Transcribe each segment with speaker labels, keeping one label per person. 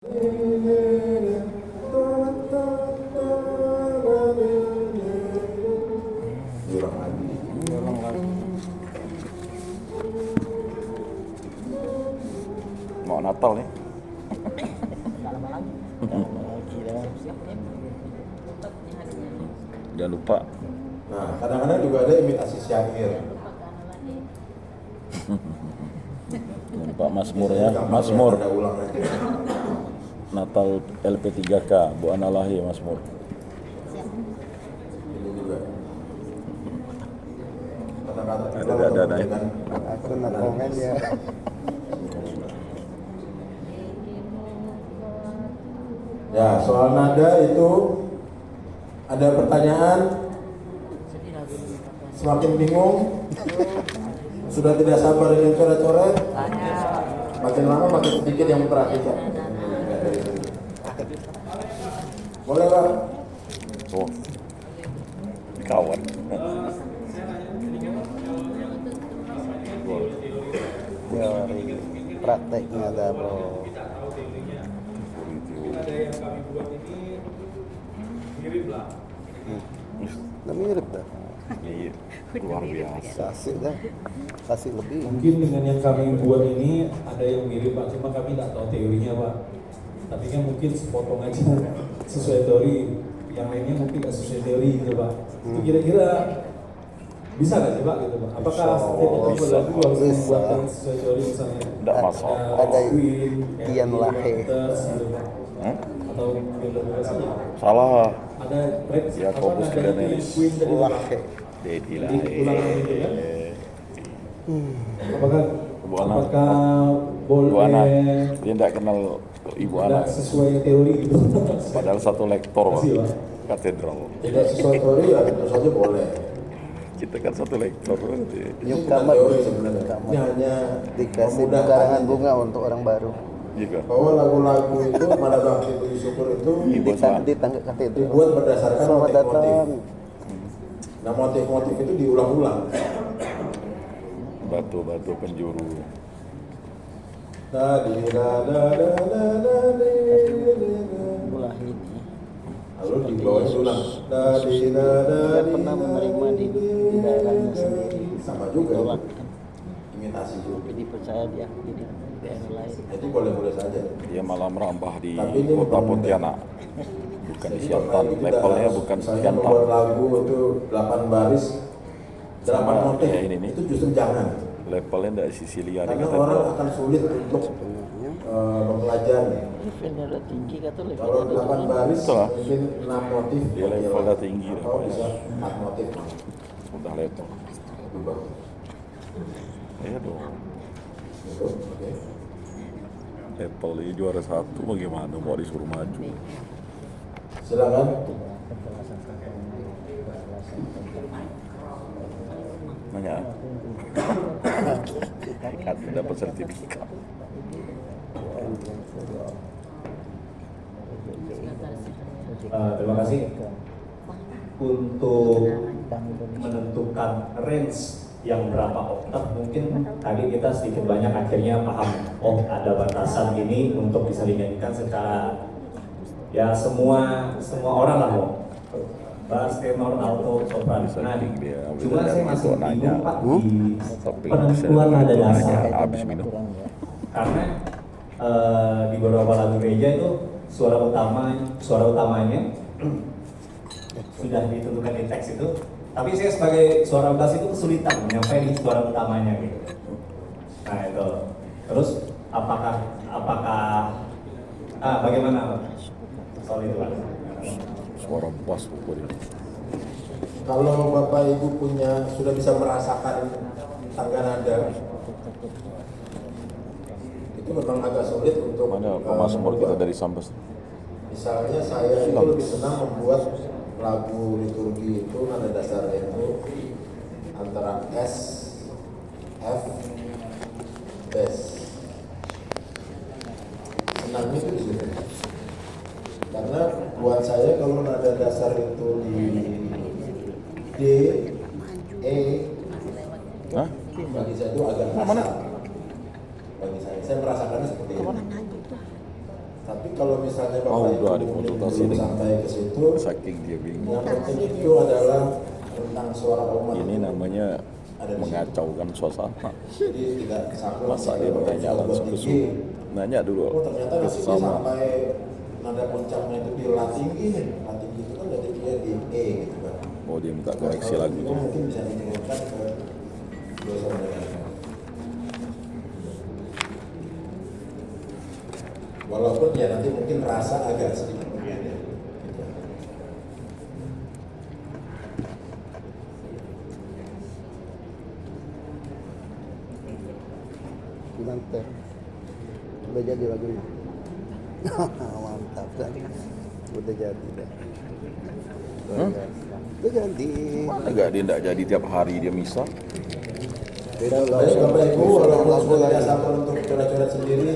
Speaker 1: Mau Natal nih. Jangan lupa.
Speaker 2: Nah, kadang-kadang juga ada imitasi syair.
Speaker 1: Jangan lupa Mazmur ya, Mazmur.
Speaker 2: Ada ulang lagi.
Speaker 1: Natal LP3K, Bu Analahi Mazmur.
Speaker 2: Ini juga. Kata-kata
Speaker 1: Ada.
Speaker 3: Aku nak komen ya.
Speaker 2: Ya, soal nada itu ada pertanyaan. Semakin bingung, sudah tidak sabar dengan coret-coret. Makin lama makin sedikit yang memperhatikan. Boleh, Pak?
Speaker 1: Oh, kawan.
Speaker 3: Teori prakteknya ada bro. Udah mirip dah.
Speaker 1: Iya, luar biasa.
Speaker 3: Kasih dah. Kasih lebih.
Speaker 4: Mungkin dengan yang kami buat ini ada yang mirip Pak, cuma kami tidak tahu teorinya Pak. Tapi kan mungkin sepotong aja sesuai teori, yang lainnya mungkin nggak sesuai teori gitu Pak. Itu kira-kira bisa nggak sih Pak gitu Pak? Apakah setiap tipe lagu harus membuatkan sesuai teori misalnya?
Speaker 1: Tidak masalah.
Speaker 3: Ada
Speaker 4: Queen,
Speaker 3: Ian Lahe.
Speaker 4: Beatles, gitu Pak. Atau bebas saja.
Speaker 1: Salah.
Speaker 4: Ada track
Speaker 1: Ya, fokus ke
Speaker 4: nadanya
Speaker 1: Dennis.
Speaker 4: Queen tadi Pak.
Speaker 3: Lahe.
Speaker 1: Dedi
Speaker 4: Jadi ulangan itu kan?
Speaker 1: Bu Ana.
Speaker 4: Apakah
Speaker 1: Bu Ana,
Speaker 4: boleh
Speaker 1: dia tidak kenal Ibu
Speaker 4: tidak
Speaker 1: Ana.
Speaker 4: sesuai teori gitu?
Speaker 1: Padahal satu lektor Pak,
Speaker 4: Makasih, Pak.
Speaker 1: katedral.
Speaker 2: Tidak sesuai teori ya tentu saja boleh.
Speaker 1: Kita kan satu lektor.
Speaker 3: Newcomer.
Speaker 2: Teori sebenarnya. Ini hanya
Speaker 3: Dikasih
Speaker 2: memudahkan
Speaker 3: karangan
Speaker 2: aja.
Speaker 3: bunga untuk orang baru.
Speaker 1: Juga.
Speaker 2: Bahwa lagu-lagu itu pada waktu puji syukur itu
Speaker 3: Di tangga katedral.
Speaker 2: dibuat berdasarkan
Speaker 3: Selamat
Speaker 2: motif-motif.
Speaker 3: datang.
Speaker 2: Nah, motif-motif itu diulang-ulang.
Speaker 1: Batu-batu penjuru.
Speaker 3: Mulai ini.
Speaker 2: Lalu di bawah ulang.
Speaker 3: Dia pernah menerima di daerahnya sendiri.
Speaker 2: Sama juga.
Speaker 3: Tolak.
Speaker 2: Imitasi juga.
Speaker 3: Jadi percaya dia di daerah lain.
Speaker 2: Itu boleh-boleh saja.
Speaker 1: Dia malah merambah di
Speaker 2: Tapi ini
Speaker 1: kota
Speaker 2: bukan-
Speaker 1: Pontianak. Bukan di
Speaker 2: Jadi
Speaker 1: Siantan.
Speaker 2: Bapak Ibu tidak
Speaker 1: Levelnya
Speaker 2: harus
Speaker 1: bukan
Speaker 2: misalnya
Speaker 1: Siantan.
Speaker 2: membuat lagu itu 8 baris, 8
Speaker 1: Sama
Speaker 2: motif.
Speaker 1: kayak ini nih.
Speaker 2: Itu justru jangan.
Speaker 1: Levelnya dari Sisilia di
Speaker 2: Karena
Speaker 1: katedral.
Speaker 2: orang akan sulit untuk mempelajari.
Speaker 3: Levelnya udah tinggi kata
Speaker 2: Kalau
Speaker 3: levelnya
Speaker 2: 8
Speaker 3: udah
Speaker 2: baris
Speaker 1: Betul lah.
Speaker 2: mungkin 6 motif.
Speaker 1: Dia levelnya tinggi,
Speaker 2: Atau
Speaker 1: levelnya.
Speaker 2: bisa 4 motif.
Speaker 1: Udah level.
Speaker 2: Lebih bagus.
Speaker 1: Iya dong.
Speaker 2: Gitu, oke.
Speaker 1: Level ini juara satu bagaimana mau disuruh maju?
Speaker 2: Silakan.
Speaker 1: Nanya. Kan dapat sertifikat.
Speaker 4: Terima kasih. Untuk menentukan range yang berapa oktav, mungkin tadi kita sedikit banyak akhirnya paham, oh ada batasan ini untuk bisa dinyanyikan secara ya semua orang lah mau bass, tenor, alto, sopran. Nah,
Speaker 1: Dia
Speaker 4: cuma saya masih
Speaker 1: nanya.
Speaker 4: bingung Pak di
Speaker 1: Tapi
Speaker 4: penentuan nada dasar.
Speaker 1: habis minum.
Speaker 4: Karena di beberapa lagu gereja itu suara utamanya sudah ditentukan di teks itu, tapi saya sebagai suara bass itu kesulitan menyampaikan di suara utamanya gitu. Nah itu, terus bagaimana soal itu Pak?
Speaker 1: Suara bass pokoknya.
Speaker 2: Kalau Bapak Ibu sudah bisa merasakan tangga nada, itu memang agak sulit untuk
Speaker 1: Mana pemazmur kita dari Sambas?
Speaker 2: Misalnya saya itu lebih senang membuat lagu liturgi itu nada dasarnya itu antara S, F, bass. Senangnya itu di situ. Karena buat saya kalau nada dasar itu di D, E,
Speaker 1: Hah?
Speaker 2: bagi saya itu agak kasar.
Speaker 1: Mana?
Speaker 2: Bagi saya merasakannya seperti itu. Tapi kalau misalnya
Speaker 1: Oh,
Speaker 2: Bapak
Speaker 1: udah
Speaker 2: Ibu
Speaker 1: dikonsultasi
Speaker 2: belum
Speaker 1: dengan-
Speaker 2: sampai ke situ,
Speaker 1: Saking dia bingung.
Speaker 2: yang penting itu adalah tentang suara umat.
Speaker 1: Ini namanya
Speaker 2: Ada di situ.
Speaker 1: mengacaukan suasana.
Speaker 2: Jadi tidak saklek.
Speaker 1: Masa dia menanya langsung ke suhu. Nanya dulu
Speaker 2: Oh ternyata nanti dia
Speaker 1: sama.
Speaker 2: sampai nada puncaknya itu di La tinggi nih. La tinggi itu kan berarti dia di E gitu kan.
Speaker 1: Oh, dia minta koreksi
Speaker 2: Kalau
Speaker 1: lagi.
Speaker 2: itu mungkin bisa diturunkan ke dosa mereka. Walaupun ya nanti mungkin rasa agak sedikit berbeda. Gitu.
Speaker 5: Mantap. Udah jadi lagunya. Mantap kan. Udah jadi deh. Udah jadi.
Speaker 1: Enggak, dia enggak jadi tiap hari dia misa.
Speaker 5: Beda
Speaker 2: Baik Bapak Ibu, walaupun
Speaker 5: lagu
Speaker 2: sudah
Speaker 5: lagi.
Speaker 2: tidak sabar untuk coret-coret sendiri,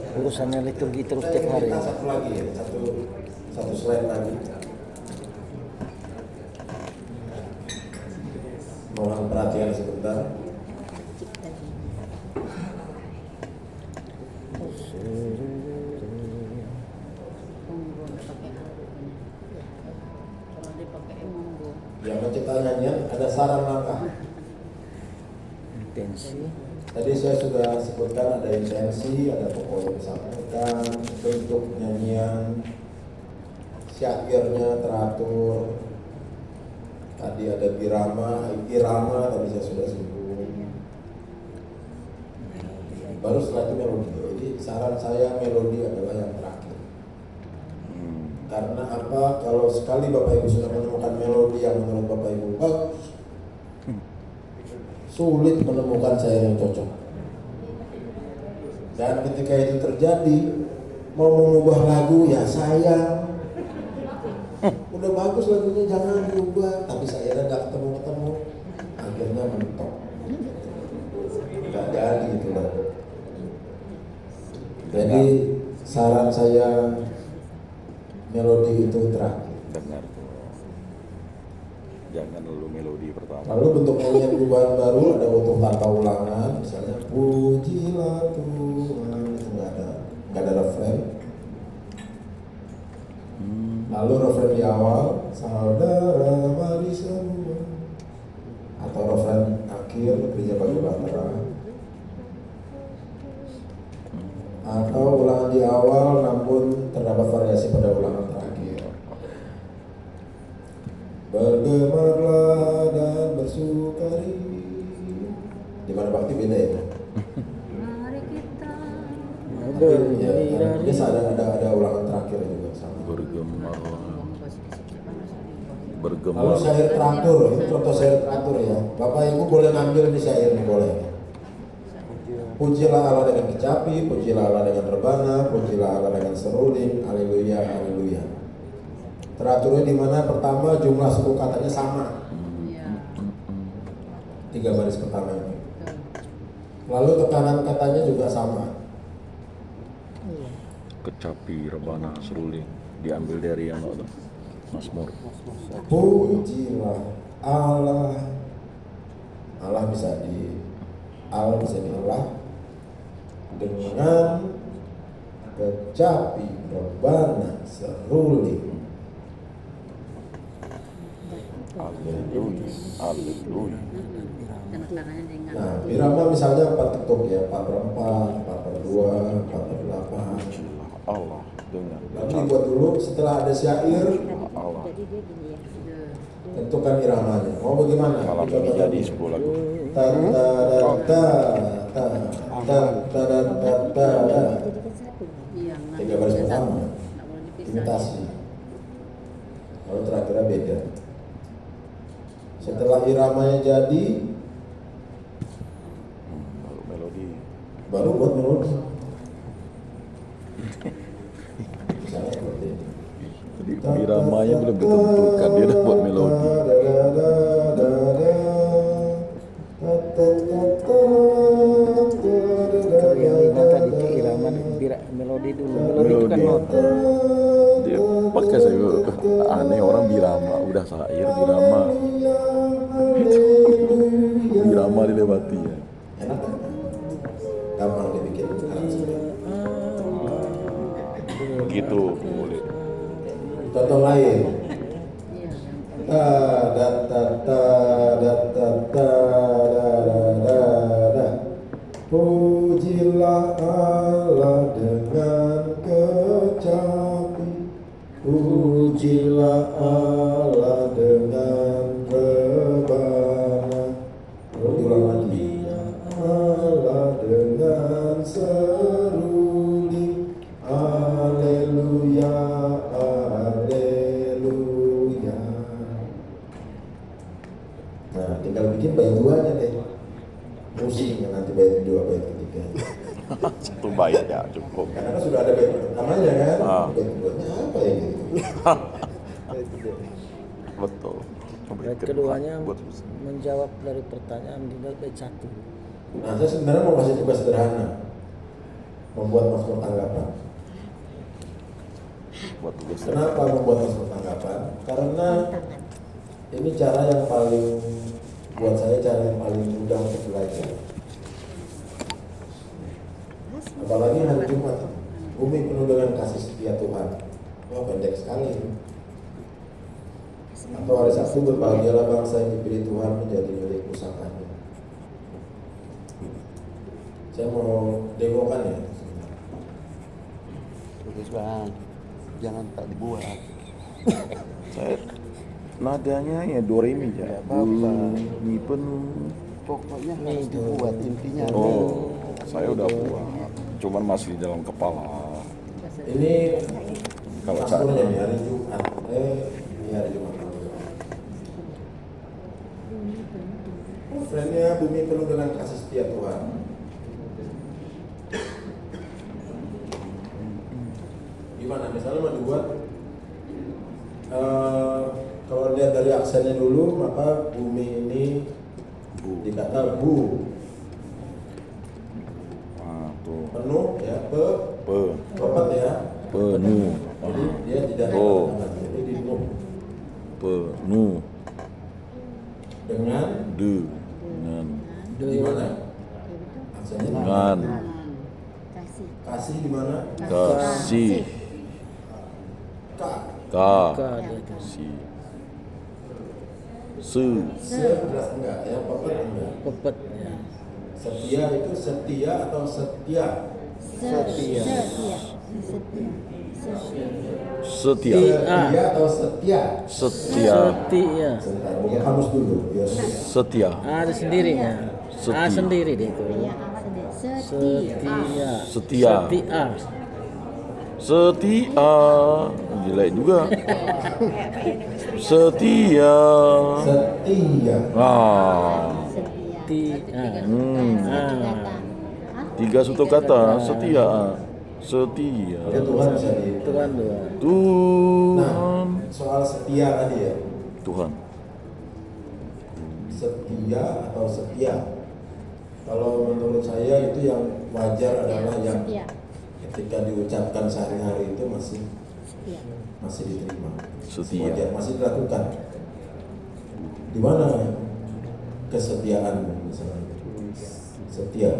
Speaker 3: Urusannya liturgi terus
Speaker 2: saya
Speaker 3: tiap hari.
Speaker 2: minta satu lagi ya, satu slide lagi. Mohon perhatian sebentar. Yang mencipta nyanyian ada saran langkah.
Speaker 3: Intensi.
Speaker 2: Tadi saya sudah sebutkan ada intensi, ada pokok yang disampaikan, bentuk nyanyian, syairnya teratur. Tadi ada irama tadi saya sudah singgung. Baru setelah itu melodi. Jadi saran saya melodi adalah yang terakhir. Karena apa? Kalau sekali Bapak Ibu sudah menemukan melodi yang menurut Bapak Ibu bagus, sulit menemukan syair yang cocok. Dan ketika itu terjadi, mau mengubah lagu ya sayang. Udah bagus lagunya jangan diubah, tapi syairnya nggak ketemu, akhirnya mentok. Nggak jadi itu lagu. Jadi saran saya melodi itu terakhir.
Speaker 1: Dengar tuh. Jangan dulu melodi pertama.
Speaker 2: Lalu bentuk nyanyian perubahan baru ada utuh tanpa ulangan, misalnya pujilah Tuhan, itu nggak ada refren. Lalu refren di awal, saudara mari semua, atau refren akhir gereja bagi bahtera, atau ulangan di awal namun terdapat variasi pada ulangan terakhir. Bergemarlah dan bersukari. Di mana bakti beda ya?
Speaker 6: Mari kita
Speaker 2: Tapi ya, biasa ada ulangan terakhir juga sama.
Speaker 1: Bergemar.
Speaker 2: Lalu
Speaker 1: Bergemar.
Speaker 2: syair teratur, ini contoh syair teratur ya. Bapak Ibu boleh ngambil di syair nih boleh. Pujilah Allah dengan kecapi, pujilah Allah dengan rebana, pujilah Allah dengan seruling, haleluya, haleluya. Teraturnya di mana pertama jumlah suku katanya sama, 3 baris pertama ini. Lalu tekanan katanya juga sama.
Speaker 1: Kecapi, rebana, seruling. Diambil dari yang itu. Mazmur.
Speaker 2: Pujilah Allah. Allah bisa di Allah bisa diolah dengan kecapi, rebana, seruling.
Speaker 1: Haleluya. Haleluya.
Speaker 6: karena dengan
Speaker 2: Nah, irama misalnya 4 ketuk ya, 4/4, 4/2, 4/8.
Speaker 1: Allah dengan
Speaker 2: Nanti dibuat dulu setelah ada syair,
Speaker 1: Allah.
Speaker 2: tentukan iramanya. Mau bagaimana?
Speaker 1: Malam ini jadi 10 lagu.
Speaker 2: Ta ta da ta ta ta ta da ta ta da.
Speaker 6: yang
Speaker 2: 3 baris pertama imitasi. Lalu terakhirnya beda. Setelah iramanya jadi,
Speaker 1: Lalu melodi.
Speaker 2: baru buat melodi. Misalnya seperti ini.
Speaker 1: Jadi iramanya belum ditentukan, dia udah buat melodi.
Speaker 3: Kalau yang ingat tadi ke irama melodi dulu. Melodi itu kan
Speaker 1: Melodi.
Speaker 3: nota.
Speaker 1: Dia pakai saya aneh orang birama, udah syair birama. Birama dilewati ya.
Speaker 2: Enak kan? Gampang dibikin aransemen.
Speaker 1: itu boleh.
Speaker 2: Contoh lain.
Speaker 6: Iya.
Speaker 2: Ta da ta ta da ta ta da da da da. Pujilah Allah dengan kecapi, pujilah Allah dengan rebana. Lalu diulang lagi. Allah dengan seruling, Haleluya, Haleluya. Nah, tinggal bikin bait duanya deh. Musiknya nanti bait kedua, bait ketiga.
Speaker 1: Satu bait ya cukup.
Speaker 2: Karena kan sudah ada bait pertamanya kan.
Speaker 1: Ah.
Speaker 2: Bait keduanya apa ya gitu.
Speaker 1: Betul.
Speaker 3: Bait keduanya menjawab dari pertanyaan di bait 1.
Speaker 2: Nah, saya sebenarnya mau kasih tugas sederhana. Membuat Mazmur tanggapan.
Speaker 1: Buat tugas.
Speaker 2: Kenapa membuat Mazmur tanggapan? Karena ini cara yang paling, buat saya cara yang paling mudah untuk belajar. Apalagi hari Jumat, bumi penuh dengan kasih setia Tuhan. Wah, pendek sekali. Atau hari Sabtu, berbahagialah bangsa yang dipilih Tuhan menjadi milik pusakanya. Saya mau demokan ya.
Speaker 5: Terus bang, jangan tak dibuat.
Speaker 1: Saya nadanya ya do re mi aja. Mi penuh.
Speaker 5: Pokoknya harus dibuat intinya.
Speaker 1: Oh, saya udah buat. Cuman masih dalam kepala.
Speaker 2: Ini
Speaker 1: Kalau
Speaker 2: Mazmurnya di hari Jumat. Ini hari Jumat. Refrennya bumi penuh dengan kasih setia Tuhan. Gimana? Misalnya mau dibuat kalau lihat dari aksennya dulu, maka bumi ini dikata bu,
Speaker 1: Nah, tuh.
Speaker 2: penuh ya, pepat ya.
Speaker 1: Penuh.
Speaker 2: Jadi dia tidak
Speaker 1: Oh.
Speaker 2: jadi dipenuh
Speaker 1: Penuh
Speaker 2: dengan
Speaker 1: dengan
Speaker 2: di mana? Aksennya
Speaker 1: dengan
Speaker 2: kasih di mana?
Speaker 1: kasih
Speaker 2: K.
Speaker 1: kasih
Speaker 2: Enggak ya, pepat enggak.
Speaker 3: Pepet ya.
Speaker 2: Setia itu setia atau setia?
Speaker 3: Setia.
Speaker 1: setia
Speaker 2: Setia atau setia?
Speaker 1: setia
Speaker 3: Setia.
Speaker 2: Sebentar, buka kamus dulu biar
Speaker 1: setia
Speaker 3: Ada sendirinya.
Speaker 1: Setia.
Speaker 3: A sendiri deh itu. Setia.
Speaker 1: Setia.
Speaker 3: Setia.
Speaker 1: setia jelek juga setia
Speaker 2: setia.
Speaker 3: Setia.
Speaker 1: Tiga satu kata setia setia
Speaker 2: Oke, Tuhan bisa di.
Speaker 3: Tuhan dua.
Speaker 2: Nah,
Speaker 1: Tuhan
Speaker 2: soal setia tadi ya.
Speaker 1: Tuhan
Speaker 2: Setia atau setia? Kalau menurut saya itu yang wajar adalah yang ketika diucapkan sehari-hari itu masih diterima,
Speaker 1: Setia.
Speaker 2: wajar, masih dilakukan. Di mana kesetiaan misalnya? Setia.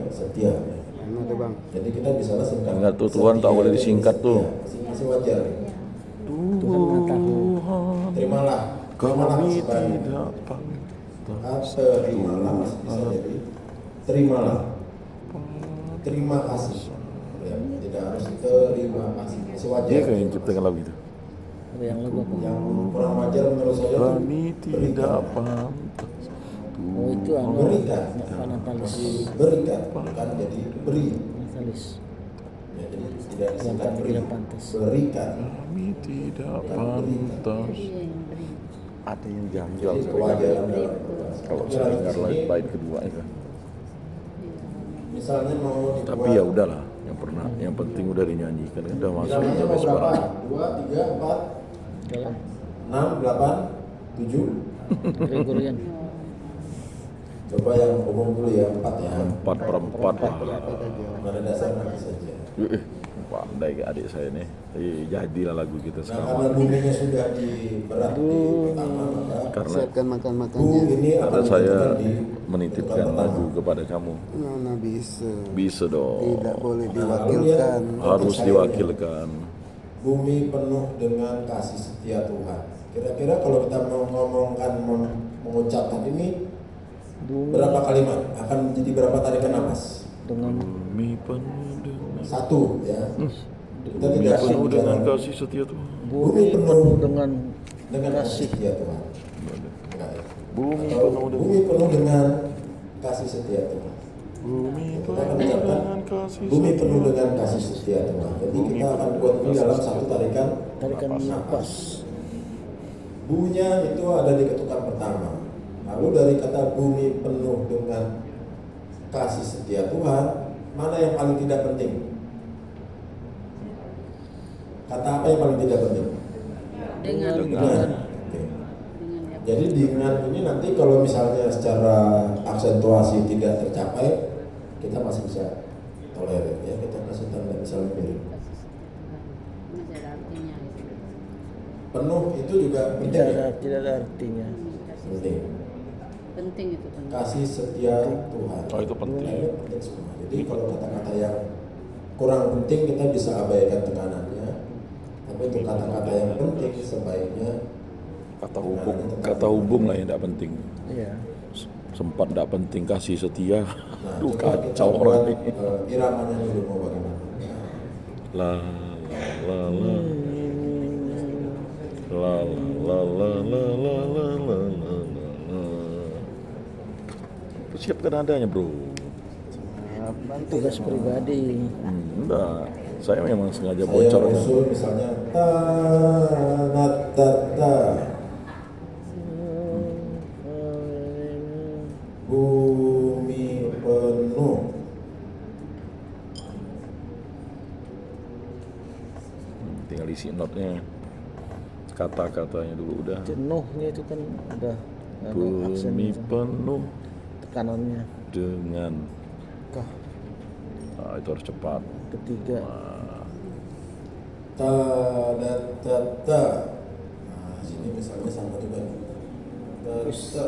Speaker 5: Mana tuh bang?
Speaker 2: Jadi kita bisa singkat.
Speaker 1: Ingat tuh, Tuhan tak boleh disingkat tuh.
Speaker 2: Masih wajar.
Speaker 3: Tuhan Maha tahu.
Speaker 2: Terimalah
Speaker 1: kami
Speaker 2: sebaik.
Speaker 1: tidak pantas
Speaker 2: Terimalah masih bisa jadi terimalah. Terima kasih. Ya, tidak harus terima kasih. Masih wajar.
Speaker 1: dia kayak yang ciptakan lagu itu
Speaker 3: Ada yang lagu apa?
Speaker 2: Yang kurang wajar menurut saya tuh
Speaker 1: kami tidak pantas
Speaker 3: Oh itu anu.
Speaker 2: Berikan.
Speaker 3: Natalis.
Speaker 2: Berikan, bukan jadi beri.
Speaker 3: Natalis.
Speaker 2: Ya, jadi tidak disingkat
Speaker 3: Yang
Speaker 2: beri.
Speaker 3: tidak pantas.
Speaker 2: Berikan.
Speaker 1: kami tidak pantas ada yang janggal
Speaker 2: Jadi
Speaker 1: tuh.
Speaker 2: kewajaran
Speaker 1: Kalau saya dengar lagi bait kedua itu
Speaker 2: misalnya mau dibuat,
Speaker 1: tapi ya udahlah yang penting udah dinyanyikan kan udah masuk
Speaker 2: misalnya
Speaker 1: sampai
Speaker 2: mau berapa?
Speaker 1: sekarang
Speaker 2: 2, 3, 4,
Speaker 3: Dalam
Speaker 2: 6, 8, 7.
Speaker 3: Gregorian.
Speaker 2: Coba yang umum dulu ya, 4 ya.
Speaker 1: 4/4 lah
Speaker 2: Pada dasar nanti saja.
Speaker 1: pandai ke adik saya nih jadilah lagu kita
Speaker 2: Nah,
Speaker 1: sekarang
Speaker 2: karena buminya sudah diberat di pertama, maka
Speaker 1: karena
Speaker 5: Siapkan
Speaker 2: bu
Speaker 5: makan-makannya.
Speaker 2: ini akan
Speaker 1: karena saya
Speaker 2: dilakukan
Speaker 1: menitipkan
Speaker 2: di
Speaker 1: lagu kepada kamu
Speaker 5: Nona bisa.
Speaker 1: bisa dong
Speaker 5: Tidak boleh diwakilkan.
Speaker 1: harus diwakilkan
Speaker 2: Bumi penuh dengan kasih setia Tuhan. Kira-kira kalau kita mau ngomongkan, mengucapkan ini,
Speaker 3: Bumi
Speaker 2: berapa kalimat? Akan menjadi berapa tarikan napas?
Speaker 3: dengan
Speaker 1: Bumi penuh dengan
Speaker 2: Satu ya. Kita
Speaker 1: Bumi
Speaker 2: tidak
Speaker 1: penuh
Speaker 2: akan
Speaker 1: dengan
Speaker 2: bicara
Speaker 1: kasih setia Tuhan.
Speaker 3: bumi penuh dengan
Speaker 2: dengan kasih
Speaker 3: kasih.
Speaker 2: setia Tuhan. Enggak ya?
Speaker 1: Bumi
Speaker 2: Atau
Speaker 1: penuh dengan
Speaker 2: bumi penuh dengan kasih setia Tuhan.
Speaker 1: Bumi
Speaker 2: Kita
Speaker 1: penuh
Speaker 2: akan ucapkan
Speaker 1: dengan kasih
Speaker 2: bumi
Speaker 1: setia.
Speaker 2: penuh dengan kasih setia Tuhan. Jadi kita akan buat ini dalam satu tarikan
Speaker 3: napas.
Speaker 2: Bunyinya itu ada di ketukan pertama. Lalu dari kata bumi penuh dengan kasih setia Tuhan, mana yang paling tidak penting? Kata apa yang paling tidak penting?
Speaker 6: Dengan
Speaker 2: Dengan. Oke.
Speaker 6: dengan ya.
Speaker 2: Jadi dengan ini nanti kalau misalnya secara aksentuasi tidak tercapai, kita masih bisa tolerir ya, kita kasih tanda misalnya mirip.
Speaker 6: Kasih setia Tuhan. Ini ada artinya gitu.
Speaker 2: Penuh itu juga penting ya?
Speaker 3: Tidak ada artinya.
Speaker 6: Kasih
Speaker 2: Penting.
Speaker 6: penting itu penting.
Speaker 2: Kasih setia Tuhan.
Speaker 1: Oh, itu penting.
Speaker 2: Nah, ini penting semua. Jadi kalau kata-kata yang kurang penting kita bisa abaikan tekanannya. Tapi untuk kata-kata yang penting sebaiknya
Speaker 1: Kata hubung lah yang tidak penting.
Speaker 3: Iya.
Speaker 1: Sempat tidak penting kasih setia.
Speaker 2: nah,
Speaker 1: Duh,
Speaker 2: coba kita
Speaker 1: kacau
Speaker 2: buat,
Speaker 1: orang ini.
Speaker 2: iramanya dulu mau bagaimana.
Speaker 1: La la la la la la la la la la la la. Persiapkan nadanya, bro.
Speaker 3: Tugas pribadi.
Speaker 1: Enggak, saya memang sengaja
Speaker 2: Saya
Speaker 1: bocorkan.
Speaker 2: usul misalnya ta na ta ta bumi penuh
Speaker 1: Tinggal isi notnya, kata-katanya dulu udah.
Speaker 3: Jenuhnya itu kan udah ada aksen
Speaker 1: Bumi
Speaker 3: itu.
Speaker 1: penuh
Speaker 3: Tekanannya.
Speaker 1: dengan,
Speaker 3: Kah
Speaker 1: nah, itu harus cepat.
Speaker 3: ketiga.
Speaker 2: ta da ta ta. Nah, sini misalnya sama juga nih. Ta ta.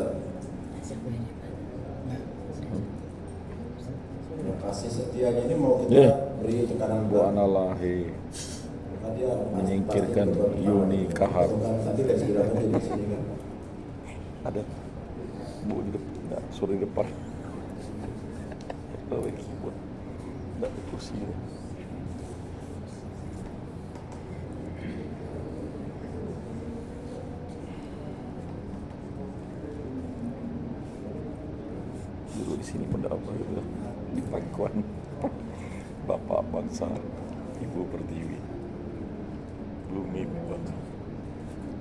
Speaker 2: Yang kasih setianya ini mau kita beri tekanan
Speaker 1: Bu Analahi
Speaker 2: Maka dia
Speaker 1: menyingkirkan
Speaker 2: pasti beberapa
Speaker 1: Yuni Kahar.
Speaker 2: Tadi gaji berapa di sini kan?
Speaker 1: Ada Bu di depan, enggak, suruh di depan. Bawa keyboard, enggak ada kursi. Dulu di sini pada apa gitu, di pangkuan Bapak Bangsa, Ibu Pertiwi, Bumi Bangsa.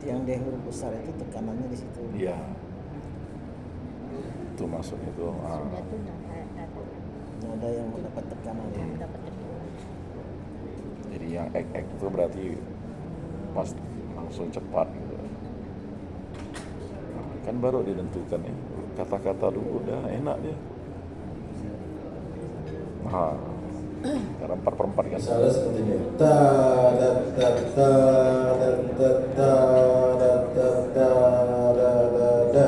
Speaker 3: Yang dia huruf besar itu tekanannya di situ.
Speaker 1: Iya. Itu maksudnya itu.
Speaker 6: Sudah tuh
Speaker 3: Nada yang mendapat tekanan.
Speaker 6: dapat tekanan.
Speaker 1: Jadi yang ek itu berarti pas langsung cepat gitu. Kan baru ditentukan ya. Kata-kata dulu udah enak dia. Nah, karena 4/4 kan.
Speaker 2: Misalnya seperti ini. Ta da ta ta da ta ta da ta ta da da da.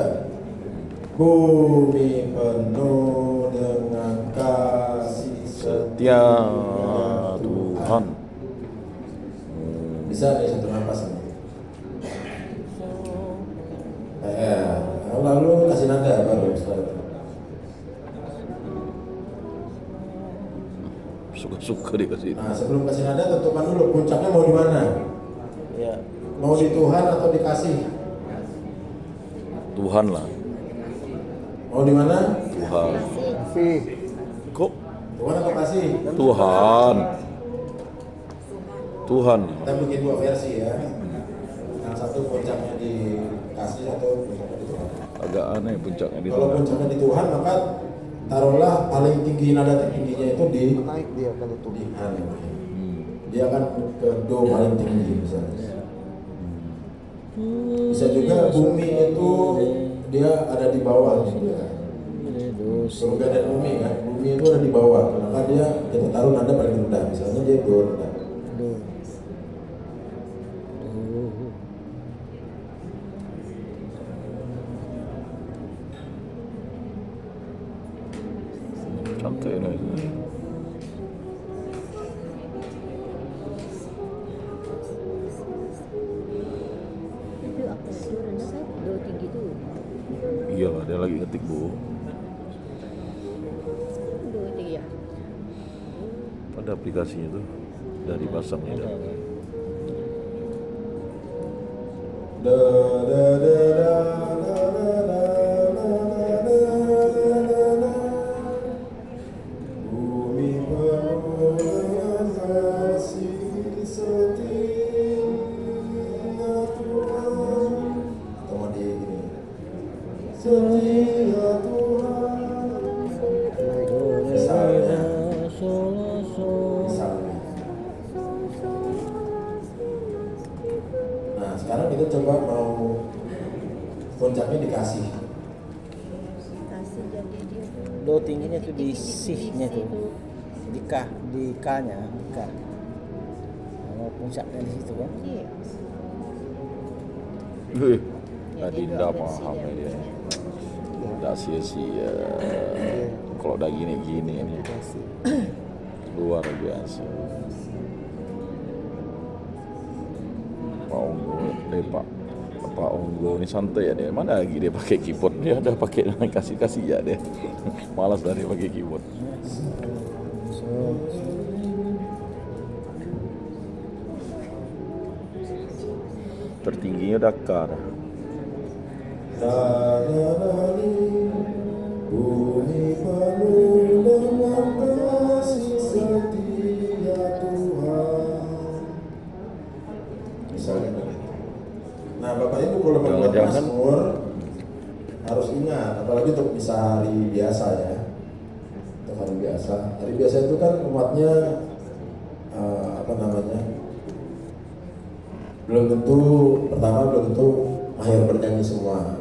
Speaker 2: Bumi penuh dengan kasih
Speaker 1: Setia Tuhan.
Speaker 2: Bisa nih satu nafas nih. Lalu kasih nada baru setelah itu.
Speaker 1: Suka-suka dikasih.
Speaker 2: Nah sebelum kasih nada tentukan dulu puncaknya mau di mana?
Speaker 3: Ya.
Speaker 2: Mau di Tuhan atau dikasih?
Speaker 1: Tuhan lah.
Speaker 2: Mau di mana?
Speaker 1: Tuhan.
Speaker 3: Kasih.
Speaker 1: Kok
Speaker 2: Tuhan atau kasih?
Speaker 1: Tuhan? Tuhan.
Speaker 2: Kita bikin dua versi ya. Yang satu puncaknya dikasih atau puncaknya di Tuhan.
Speaker 1: Agak aneh puncaknya di
Speaker 2: Kalau
Speaker 1: Tuhan.
Speaker 2: puncaknya di Tuhan maka taruhlah paling tinggi nada tertingginya itu di
Speaker 5: Naik dia kalau tuh.
Speaker 2: An. Dia akan ke do paling tinggi misalnya. Bisa juga bumi itu dia ada di bawah gitu ya. Surga dan bumi kan, bumi itu ada di bawah, maka dia kita taruh nada paling rendah, misalnya dia do rendah.
Speaker 1: Cantik lah itu. lagi ketik Bu.
Speaker 6: Dua tiga.
Speaker 1: Ada aplikasinya tuh. Udah dipasangnya dah.
Speaker 2: Da da da da da da da. Bumi penuh dengan kasih setia Tuhan. Atau mau di gini. Setia Tuhan. Misalnya. Misalnya. Nah, sekarang kita coba mau puncaknya dikasih.
Speaker 6: Kasih jadi dia.
Speaker 3: Do tingginya tuh di sihnya tuh. Di K, di K-nya, di K. Kalau puncaknya di situ kan.
Speaker 6: Iya.
Speaker 1: Wih,
Speaker 6: Ya,
Speaker 1: tadi
Speaker 6: dia
Speaker 1: ndak
Speaker 6: dua
Speaker 1: paham
Speaker 6: versi
Speaker 1: dia.
Speaker 6: dia.
Speaker 1: Ndak sia-sia. Kalau udah gini-gini ini luar biasa. Pak Onggo ini santai ya dia. Mana lagi dia pakai keyboard, dia ada pakai kasih ya dia. Malas dari pakai keyboard. Tertingginya Dakar.
Speaker 2: Bumi penuh dengan kasih setia Tuhan. Misalnya begitu. Nah, Bapak Ibu kalau membuat
Speaker 1: Jangan-jangan
Speaker 2: Mazmur harus ingat, apalagi untuk bisa hari biasa ya. Untuk hari biasa. Hari biasa itu kan umatnya belum tentu mahir bernyanyi semua.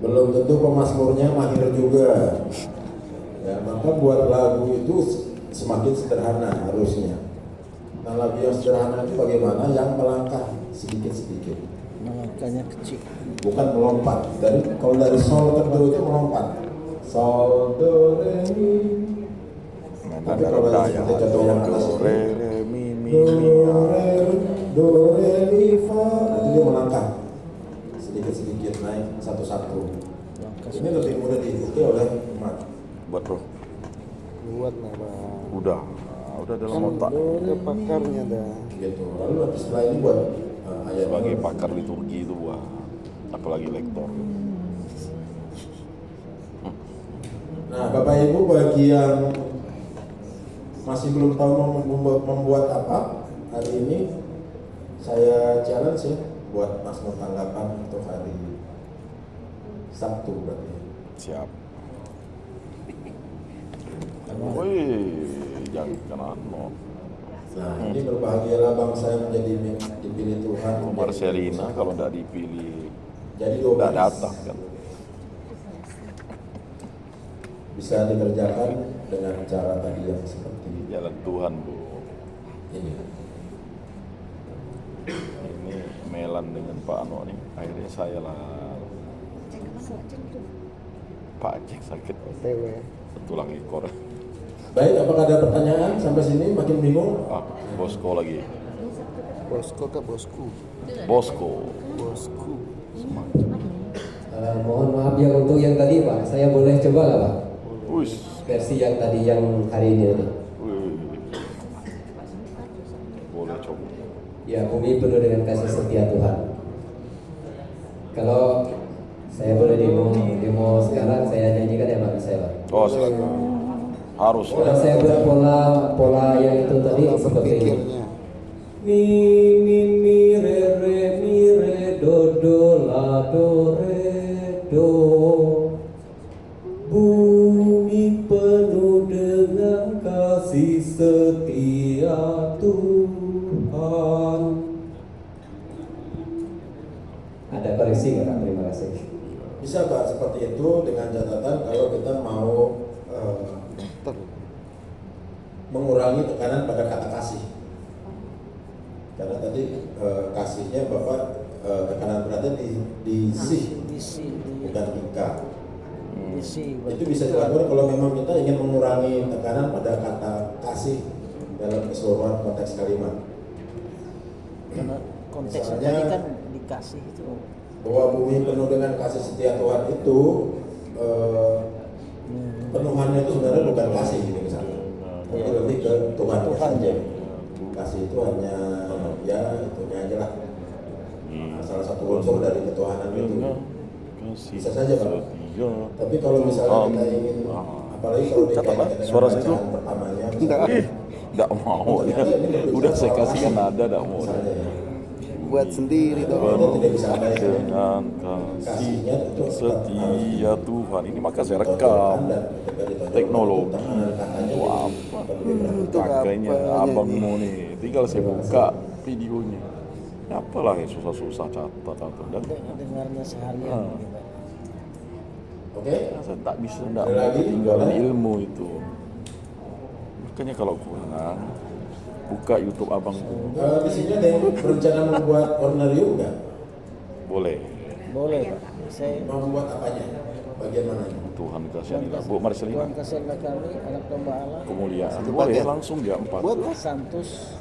Speaker 2: Belum tentu pemazmurnya mahir juga. Ya, maka buat lagu itu semakin sederhana harusnya. Nah, lagu yang sederhana itu bagaimana? Yang melangkah sedikit-sedikit,
Speaker 3: Melangkahnya kecil.
Speaker 2: bukan melompat. Kalau dari sol ke do itu melompat. Sol do re mi. Tapi kalau yang seperti contoh yang atas
Speaker 1: do
Speaker 2: ini,
Speaker 1: re re mi mi
Speaker 2: do
Speaker 1: mi.
Speaker 2: do re mi fa, itu dia melangkah sedikit-sedikit naik satu-satu. Ini lebih mudah diikuti oleh umat.
Speaker 1: Buat bro.
Speaker 5: Kuat lah bang.
Speaker 1: Udah dalam otak.
Speaker 5: Ada pakarnya dah.
Speaker 2: Gitu. Lalu nanti setelah ini buat ayat
Speaker 1: Sebagai pakar liturgi itu buat apalagi lektor.
Speaker 2: Nah, Bapak Ibu bagi yang masih belum tahu mau membuat apa hari ini, saya challenge ya buat Mazmur tanggapan untuk hari Sabtu berarti.
Speaker 1: Siap. Wih, jangan no.
Speaker 2: Nah, ini berbahagialah bangsa yang dipilih Tuhan.
Speaker 1: Marcelina kalau tidak dipilih
Speaker 2: Jadi
Speaker 1: tidak
Speaker 2: 12
Speaker 1: datang kan.
Speaker 2: bisa dikerjakan dengan cara tadi yang seperti
Speaker 1: Jalan Tuhan bu.
Speaker 2: ini.
Speaker 1: Ini Melan dengan Pak Ano nih. Akhirnya saya lah. Pak Cek sakit
Speaker 5: TW.
Speaker 1: tulang ekor.
Speaker 2: Baik, apakah ada pertanyaan sampai sini? Makin bingung?
Speaker 1: Bosko lagi.
Speaker 5: Bosku ke bosku.
Speaker 1: Bosko.
Speaker 5: Bosku.
Speaker 7: Mohon maaf yang untuk yang tadi Pak, saya boleh coba nggak Pak?
Speaker 1: Wih.
Speaker 7: Versi yang tadi yang hari ini tadi.
Speaker 1: Wih. Boleh coba.
Speaker 7: Ya, bumi penuh dengan kasih setia Tuhan. Kalau saya boleh demo sekarang saya nyanyikan ya Pak, saya Pak.
Speaker 1: Oh silakan. Harus.
Speaker 7: Kalau saya buat pola yang itu tadi seperti ini.
Speaker 5: Pikirnya.
Speaker 7: Mi mi mi re do la do re do. Bumi penuh dengan kasih setia Tuhan. Ada koreksi nggak Kak? Terima kasih.
Speaker 2: Bisa Pak seperti itu dengan catatan kalau kita mau mengurangi tekanan pada kata kasih. Karena tadi kasihnya Bapak tekanan beratnya di si, bukan di k. Itu bisa dilakukan kalau memang kita ingin mengurangi tekanan pada kata kasih dalam keseluruhan konteks kalimat.
Speaker 3: Karena konteksnya
Speaker 2: Misalnya-
Speaker 3: tadi kan dikasih itu
Speaker 2: bahwa bumi penuh dengan kasih setia Tuhan itu penuhannya itu sebenarnya bukan kasih gitu misalnya, tapi lebih ke Tuhan saja. Kasih itu hanya ya itunya aja lah. Salah satu unsur dari ketuhanan itu. Bisa saja Pak. Tapi kalau misalnya kita ingin, apalagi kalau
Speaker 1: Catatlah
Speaker 2: dikaitkan
Speaker 1: suara
Speaker 2: dengan
Speaker 1: saya itu.
Speaker 2: bacaan pertamanya, misalnya,
Speaker 1: Nggak mau ya. Udah saya kasihkan nada, nggak mau.
Speaker 2: misalnya ya,
Speaker 5: Buat sendiri
Speaker 2: kita
Speaker 5: dong.
Speaker 2: tidak bisa bayangkan
Speaker 1: Dengan kasih
Speaker 2: kasihnya itu
Speaker 1: setia Tuhan. Ini maka saya rekam teknologi. Wah, pakainya abangmu nih. Tinggal saya buka videonya. Apalah ya susah-susah catat atau dan
Speaker 3: dengarnya seharian gitu.
Speaker 2: Oke?
Speaker 1: saya tak bisa tidak mau ketinggalan ilmu itu. Makanya kalau kurang buka YouTube abang tuh
Speaker 2: Di sini ada yang berencana membuat ordinarium nggak?
Speaker 1: boleh.
Speaker 3: Boleh Pak. Saya
Speaker 2: Mau membuat apanya? Bagian mananya?
Speaker 1: Tuhan kasihanilah Bu Marcelina.
Speaker 3: Tuhan kasihlah kami anak domba Allah.
Speaker 1: Kemuliaan boleh langsung dia 4.
Speaker 3: Santus.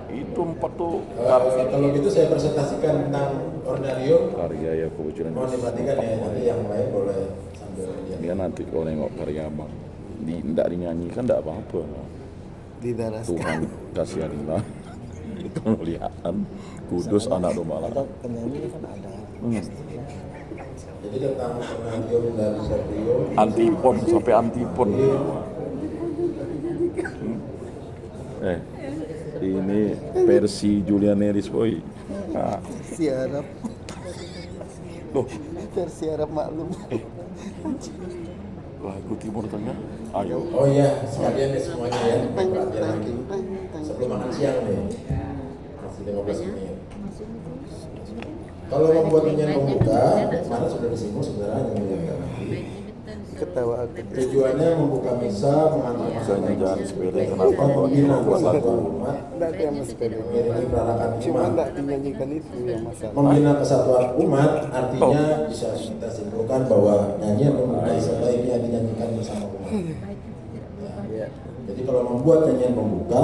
Speaker 1: Itu 4 tuh
Speaker 2: Kalau gitu saya presentasikan tentang ordinarium.
Speaker 1: karya ya kebetulan.
Speaker 2: Mohon diperhatikan ya, nanti yang lain boleh sambil lihat.
Speaker 1: Dia nanti kalau nengok karya abang tidak dinyanyikan tidak apa-apa.
Speaker 5: Didaraskan.
Speaker 1: Tuhan kasihanilah kemuliaan kudus anak domba
Speaker 3: Ada
Speaker 1: Allah.
Speaker 3: penyanyi kan ada.
Speaker 2: Jadi tentang ordinarium dari Sergio.
Speaker 1: Antipon sampai antipon. Ini versi Julian Neris boy. Nah,
Speaker 5: Versi Arab.
Speaker 1: loh,
Speaker 5: Versi Arab maklum.
Speaker 1: lagu Timur Tengah. Ayo.
Speaker 2: Oh iya, sekalian ya semuanya ya. Perhatian lagi. Sebelum makan siang nih. Masih 15 menit. Kalau membuat nyanyian pembuka, kemarin sudah disinggung sebenarnya yang menjaga.
Speaker 5: Ketawa aku.
Speaker 2: Tujuannya membuka misa, mengantar
Speaker 1: Misalnya jangan sepele
Speaker 2: Kenapa
Speaker 1: kenapa kok
Speaker 2: membina
Speaker 1: buat lagu.
Speaker 2: kesatuan umat,
Speaker 5: Enggak ada yang sepele.
Speaker 2: mengiringi perarakan
Speaker 5: Cuma
Speaker 2: umat.
Speaker 5: enggak dinyanyikan itu yang masalah.
Speaker 2: Membina kesatuan umat artinya bisa kita simpulkan bahwa nyanyian pembuka sebaiknya dinyanyikan bersama umat.
Speaker 3: Ya.
Speaker 2: Jadi kalau membuat nyanyian pembuka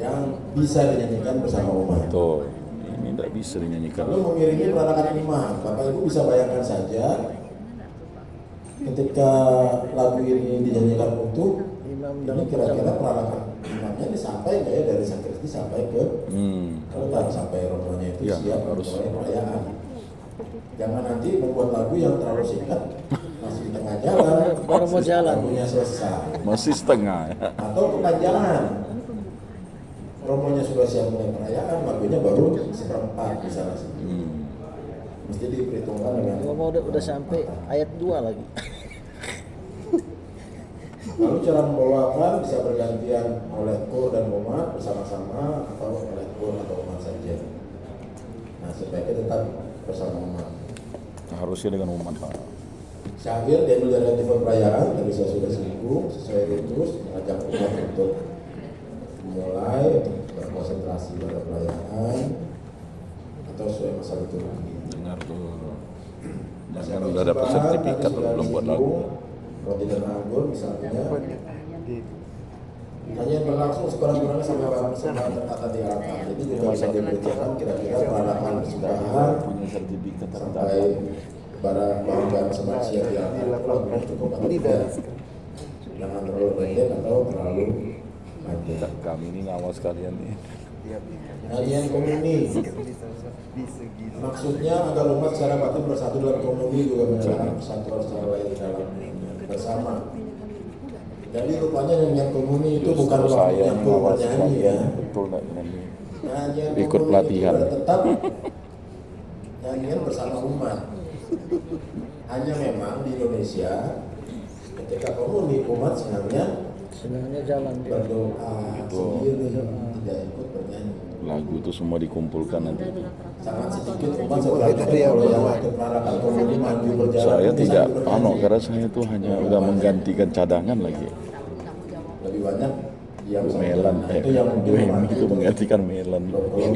Speaker 2: yang bisa dinyanyikan bersama umat.
Speaker 1: Tuh, ini tidak bisa dinyanyikan.
Speaker 2: Lalu mengiringi perarakan umat, Bapak Ibu bisa bayangkan saja ketika lagu ini dinyanyikan utuh,
Speaker 3: Imam
Speaker 2: ini
Speaker 3: dalam
Speaker 2: kira-kira perarakan umatnya ini sampai nggak ya dari sakristi sampai ke kalau tak sampai rombongannya itu
Speaker 1: Ya,
Speaker 2: siap
Speaker 1: harus.
Speaker 2: mulai perayaan. Jangan nanti membuat lagu yang terlalu singkat masih di tengah jalan,
Speaker 3: Baru mau jalan.
Speaker 2: lagunya selesai
Speaker 1: Masih setengah ya.
Speaker 2: atau kepanjangan. Rombonnya sudah siap mulai perayaan, lagunya baru seperempat misalnya. Mesti diperhitungkan dengan.
Speaker 3: Gua mau udah sampai ayat 2 lagi.
Speaker 2: Lalu cara membawakan bisa bergantian oleh kur dan umat bersama-sama atau oleh kur atau umat saja. Nah, sebaiknya tetap bersama umat.
Speaker 1: Harusnya dengan umat Pak.
Speaker 2: Syahir diambil dari motif perayaan, tadi saya sudah singgung, sesuai ritus, mengajak umat untuk mulai untuk berkonsentrasi pada perayaan atau sesuai masa liturgi.
Speaker 1: Dengar tuh. Jangan udah dapat sertifikat belum buat lagu.
Speaker 2: Roti dan anggur misalnya.
Speaker 5: Di
Speaker 2: Hanya yang berlangsung sekurang-kurangnya sampai barang sembahan tertata di altar. Jadi juga bisa diberitakan kira-kira peralatan persembahan
Speaker 1: Punya sertifikat
Speaker 2: sampai barang sembahan siap di altar itu lagunya cukup atau tidak.
Speaker 5: didaraskan.
Speaker 2: Jangan terlalu pendek atau terlalu panjang.
Speaker 1: Kami ini ngawal sekalian nih.
Speaker 2: Nyanyian komuni. Maksudnya agar umat secara batin bersatu dalam komuni juga menyerahkan persatuan secara lain dalam bersama. Jadi rupanya nyanyian komuni itu bukan
Speaker 1: Justru
Speaker 2: waktu
Speaker 1: saya
Speaker 2: nyampul
Speaker 1: ngawal
Speaker 2: bernyanyi ya.
Speaker 1: sekalian. Betul nggak nyanyi?
Speaker 2: Nyanyian
Speaker 1: Ikut
Speaker 2: komuni
Speaker 1: pelatihan.
Speaker 2: itu tetap nyanyian bersama umat. Hanya memang di Indonesia ketika komuni umat
Speaker 3: Senangnya jalan dia.
Speaker 2: berdoa sendiri, tidak ikut bernyanyi.
Speaker 1: Lagu itu semua dikumpulkan nanti.
Speaker 2: Sangat sedikit umat setelah itu kalau yang ikut perarakan komuni maju berjalan.
Speaker 1: Saya
Speaker 2: mungkin
Speaker 1: tidak
Speaker 2: sambil bernyanyi.
Speaker 1: karena saya itu hanya udah menggantikan cadangan lagi.
Speaker 2: Lebih banyak yang
Speaker 1: Melan,
Speaker 2: itu yang mungkin
Speaker 1: Wemi itu menggantikan Melan,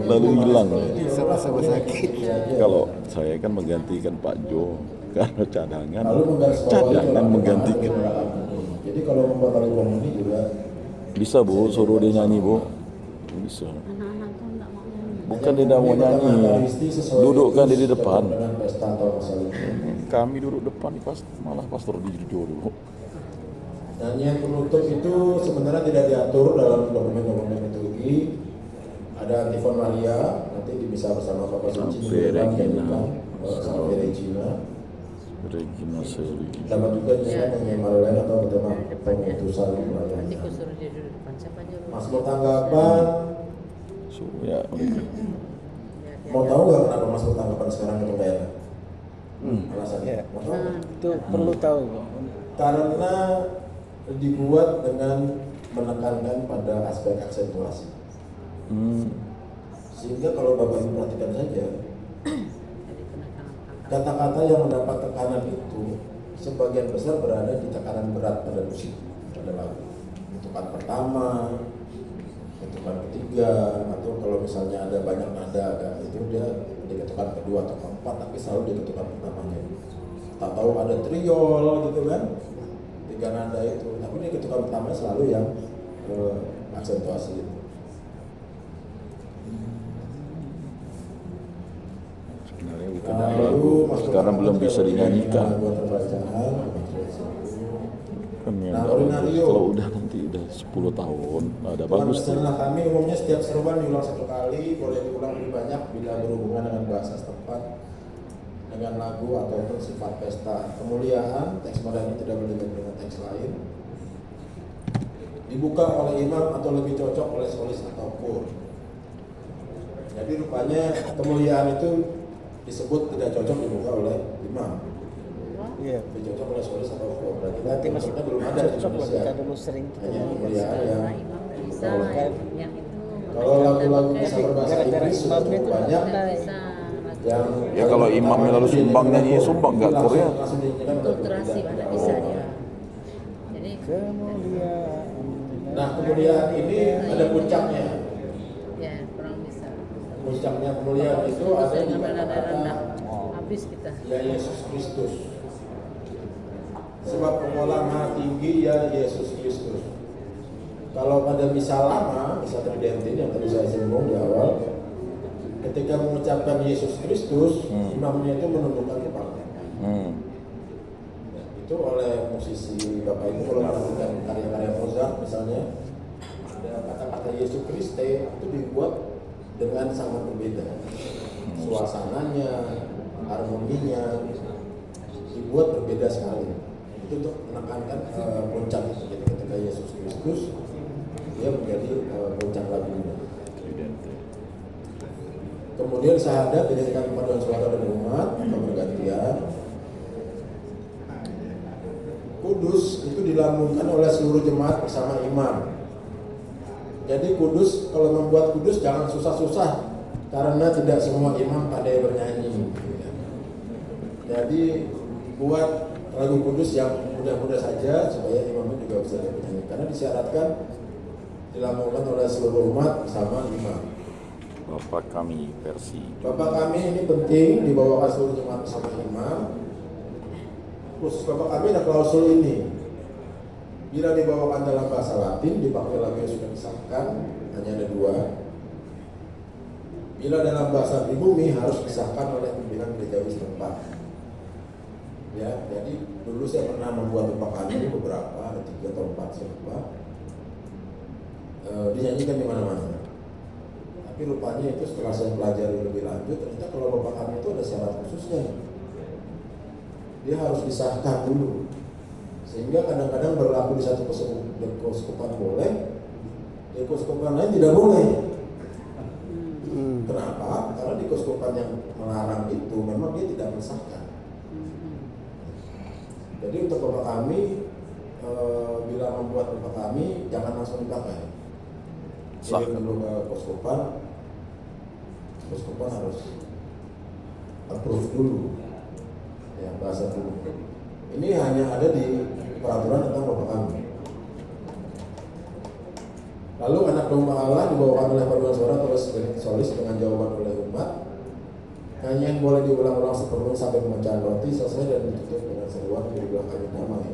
Speaker 1: lalu hilang.
Speaker 5: Sama-sama sakit.
Speaker 1: Kalau saya kan menggantikan Pak Jo, kalau cadangan,
Speaker 2: Lalu menggarisbawahi
Speaker 1: cadangan
Speaker 2: orang
Speaker 1: menggantikan.
Speaker 2: perarakan komuni. Jadi kalau membuat lagu komuni juga
Speaker 1: Bisa Bu, suruh dia nyanyi Bu, bisa.
Speaker 6: Anak-anak kan tak mau nyanyi.
Speaker 1: Bukan dia mau nyanyi, dudukkan dia di depan.
Speaker 2: Dengan pesta atau masalah itu.
Speaker 1: Kami duduk depan, malah pastor Dijo dulu.
Speaker 2: Nyanyian penutup itu sebenarnya tidak diatur dalam dokumen-dokumen liturgi. Ada antifon Maria, nanti bisa bersama Bapak Suci
Speaker 1: Sampai Regina.
Speaker 2: sampai Regina.
Speaker 1: Regina Seri.
Speaker 2: Dapat juga nyanyian Marlen atau bertema pengutusan
Speaker 6: Nanti
Speaker 2: melayani.
Speaker 6: ku suruh dia duduk depan siapa aja.
Speaker 2: Mazmur tanggapan,
Speaker 1: So, ya,
Speaker 2: mau tahu nggak kenapa Mazmur tanggapan sekarang itu nggak enak? Alasannya?
Speaker 3: Ya.
Speaker 2: Mau tahu nggak?
Speaker 3: Itu perlu tahu.
Speaker 2: Karena dibuat dengan menekankan pada aspek aksentuasi. Sehingga kalau Bapak Ibu perhatikan saja, kata-kata yang mendapat tekanan itu sebagian besar berada di tekanan berat pada musik, pada lagu. Ketukan pertama, ketukan ketiga, atau kalau misalnya ada banyak nada, itu dia di ketukan kedua atau keempat, tapi selalu di ketukan pertamanya. Tak tahu ada triol gitu kan, 3 nada itu, tapi di ketukan pertama selalu yang aksentuasi itu.
Speaker 1: sebenarnya bukan lagu, sekarang belum bisa dinyanyikan. Kan yang kalau udah nanti udah 10 tahun, ada bagus tuh.
Speaker 2: Tuhan kami umumnya setiap seruan diulang 1 kali, boleh diulang lebih banyak bila berhubungan dengan bahasa setempat, dengan lagu ataupun sifat pesta. Kemuliaan, teks modern tidak boleh dengan teks lain. Dibuka oleh imam atau lebih cocok oleh solis atau kur. Jadi rupanya kemuliaan itu disebut tidak cocok dibuka oleh imam.
Speaker 3: Iya.
Speaker 2: Lebih cocok oleh solis atau kur.
Speaker 3: Berarti masih
Speaker 2: kita belum ada di
Speaker 3: cocok lah,
Speaker 2: Indonesia.
Speaker 3: kita dulu sering
Speaker 2: Hanya kemuliaan yang
Speaker 6: Bisa yang itu.
Speaker 2: kalau lagu-lagu bisa berbahasa
Speaker 3: Gara-gara
Speaker 2: Inggris sudah
Speaker 3: imamnya
Speaker 2: cukup
Speaker 3: itu
Speaker 2: banyak.
Speaker 6: Bisa.
Speaker 2: Yang
Speaker 1: Ya kalau imamnya lalu sumbang nyanyi sumbang nggak Korea.
Speaker 6: Kulturasi ada bisa dia. Jadi
Speaker 3: kemuliaan.
Speaker 2: Nah kemuliaan ini ada puncaknya.
Speaker 6: ya kurang bisa.
Speaker 2: Puncaknya kemuliaan itu
Speaker 6: Terus
Speaker 2: ada di
Speaker 6: dengan nada rendah.
Speaker 2: kata-kata
Speaker 6: Habis kita.
Speaker 2: ya Yesus Kristus. Sebab pengolah maha tinggi ya Yesus Kristus. Kalau pada misal lama, misal Tridentin yang tadi saya singgung di awal, ketika mengucapkan Yesus Kristus, imamnya itu menundukkan kepala. Itu oleh musisi Bapak Ibu kalau melakukan karya-karya Mozart misalnya, ada kata-kata Yesus Kriste itu dibuat dengan sangat berbeda. Suasananya, harmoninya dibuat berbeda sekali. Itu untuk menekankan puncak itu. Jadi ketika Yesus Kristus dia menjadi puncak lagunya. Kemudian syahadat didirikan kepada suara dan umat atau bergantian. Kudus itu dilambungkan oleh seluruh jemaat bersama imam. Jadi kudus, kalau membuat kudus jangan susah-susah karena tidak semua imam pandai bernyanyi. Jadi buat lagu kudus yang mudah-mudah saja supaya imamnya juga bisa bernyanyi. Karena disyaratkan dilambungkan oleh seluruh umat bersama imam.
Speaker 1: Bapak kami versi.
Speaker 2: Bapak kami ini penting dibawakan seluruh jemaat bersama imam. Khusus Bapak kami ada klausul ini. Bila dibawakan dalam bahasa Latin, dipakai lagu yang sudah disahkan, hanya ada 2. Bila dalam bahasa pribumi harus disahkan oleh pimpinan gerejawi setempat. Ya, jadi dulu saya pernah membuat Bapak kami beberapa, ada 3 atau 4 saya lupa. Dinyanyikan di mana-mana. Tapi rupanya itu setelah saya pelajari lebih lanjut, ternyata kalau Bapak kami itu ada syarat khususnya. Dia harus disahkan dulu, sehingga kadang-kadang berlaku di satu keuskupan boleh, di keuskupan lain tidak boleh. Kenapa? Karena di keuskupan yang melarang itu memang dia tidak mensahkan. Jadi untuk Bapak kami, bila membuat Bapak kami jangan langsung dipakai. Jadi dulu ke keuskupan harus approve dulu. Ya, bahasa dulu. Ini hanya ada di peraturan tentang Bapak kami. Lalu anak domba Allah dibawakan oleh paduan suara atau solis dengan jawaban oleh umat. Hanya yang boleh diulang-ulang sepenuhnya sampai pemecahan roti selesai dan ditutup dengan seruan berilah kami damai.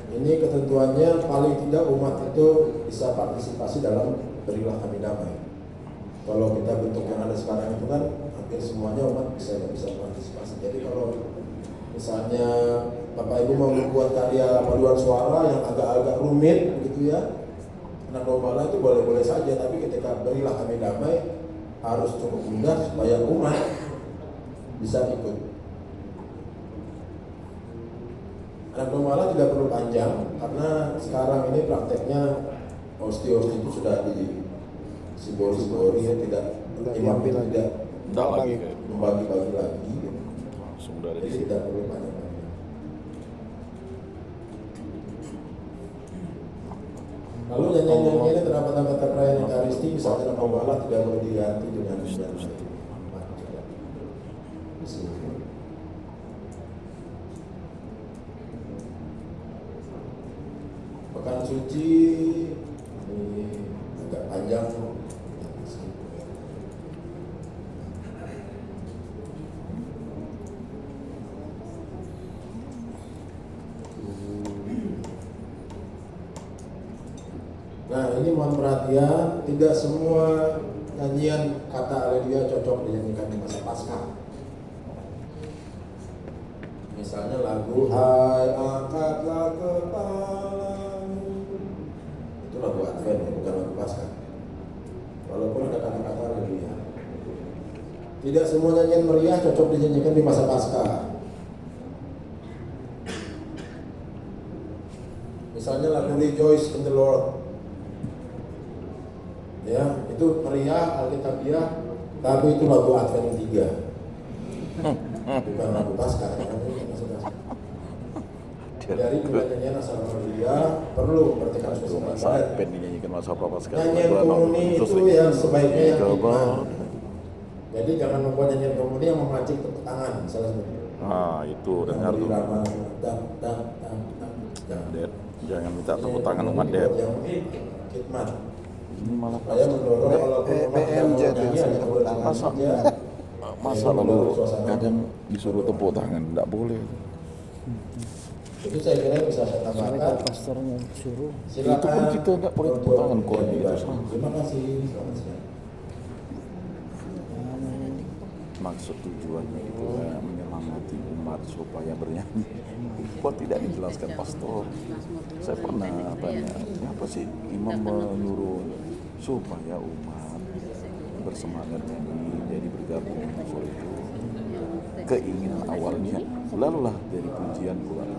Speaker 2: Ini ketentuannya paling tidak umat itu bisa partisipasi dalam berilah kami damai. kalau kita bentuk yang ada sekarang itu kan hampir semuanya umat bisa partisipasi. Jadi kalau misalnya Bapak Ibu mau membuat karya paduan suara yang agak-agak rumit begitu ya, anak domba itu boleh-boleh saja, tapi ketika berilah kami damai harus cukup mudah supaya umat bisa ikut. Anak domba tidak perlu panjang karena sekarang ini prakteknya hosti-hosti itu sudah di simbol-simbol ya, tidak imam itu tidak
Speaker 1: Enggak lagi kayak
Speaker 2: membagi-bagi lagi,
Speaker 1: langsung dari
Speaker 2: jadi
Speaker 1: situ.
Speaker 2: tidak perlu panjang. Lalu nyanyian-nyanyian ini terdapat perayaan Ekaristi, misalnya nama Allah tidak boleh diganti dengan nyanyian di sini. Pekan suci ini agak panjang. Nah ini mohon perhatian, tidak semua nyanyian kata Haleluya cocok dinyanyikan di masa Paskah. Misalnya lagu Hai angkatlah kepalamu, itu lagu Advent ya, bukan lagu Paskah. Walaupun ada kata-kata Haleluya. Tidak semua nyanyian meriah cocok dinyanyikan di masa Paskah. Misalnya lagu Rejoice in the Lord, ya itu meriah Alkitabiah, tapi itu lagu Advent 3, bukan lagu Paskah ya. Dari nyanyian asal Haleluya perlu bertekad
Speaker 1: Itu
Speaker 2: khusus.
Speaker 1: masa Advent dinyanyikan masa apa sekarang?
Speaker 2: Nyanyian komuni itu yang sebaiknya yang hikmat. Jadi jangan membuat nyanyian komuni yang memancing tepuk tangan, salah satu.
Speaker 1: Ah itu dengar tuh.
Speaker 2: Jangan.
Speaker 1: Dad, jangan minta tepuk tangan umat Dad.
Speaker 2: Yang hikmat.
Speaker 1: Ini malah
Speaker 2: Saya mendorong kalau
Speaker 5: PMJ tuh yang sudah tepuk tangan.
Speaker 1: masa lalu kadang disuruh tepuk tangan, enggak boleh.
Speaker 2: Itu saya kira bisa saya
Speaker 3: Soalnya kalau
Speaker 2: tambahkan.
Speaker 3: pastornya suruh,
Speaker 2: Silakan.
Speaker 1: Itu pun kita nggak boleh tepuk tangan, kok itu sama.
Speaker 2: Terima kasih. Selamat siang.
Speaker 1: Maksud tujuannya itu menyemangati umat supaya bernyanyi. Kok tidak dijelaskan pastor? Saya pernah tanya, kenapa sih imam menyuruh supaya umat bersemangat nyanyi, jadi bergabung unsur itu. Keinginan awalnya, lalulah dari pujian keluar.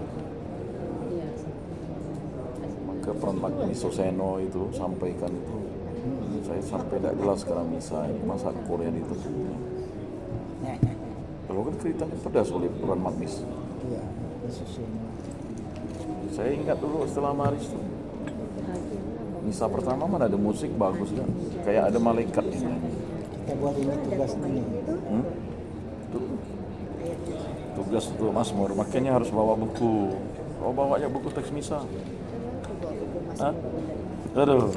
Speaker 1: Maka Front Magnis Soseno itu sampaikan itu, saya sampai tidak jelas sekarang misa ini, masa Korea itu. Kalau kan ceritanya pedas oleh Front Magnis.
Speaker 3: iya, khususnya.
Speaker 1: Saya ingat dulu setelah Maris tuh, misa pertama mana ada musik bagus kan, kayak ada malaikat yang nyanyi.
Speaker 3: Kita buat ini tugas ini.
Speaker 1: Itu tugas untuk Mazmur, makanya harus bawa buku. Oh bawanya buku teks misa. Hah? Aduh.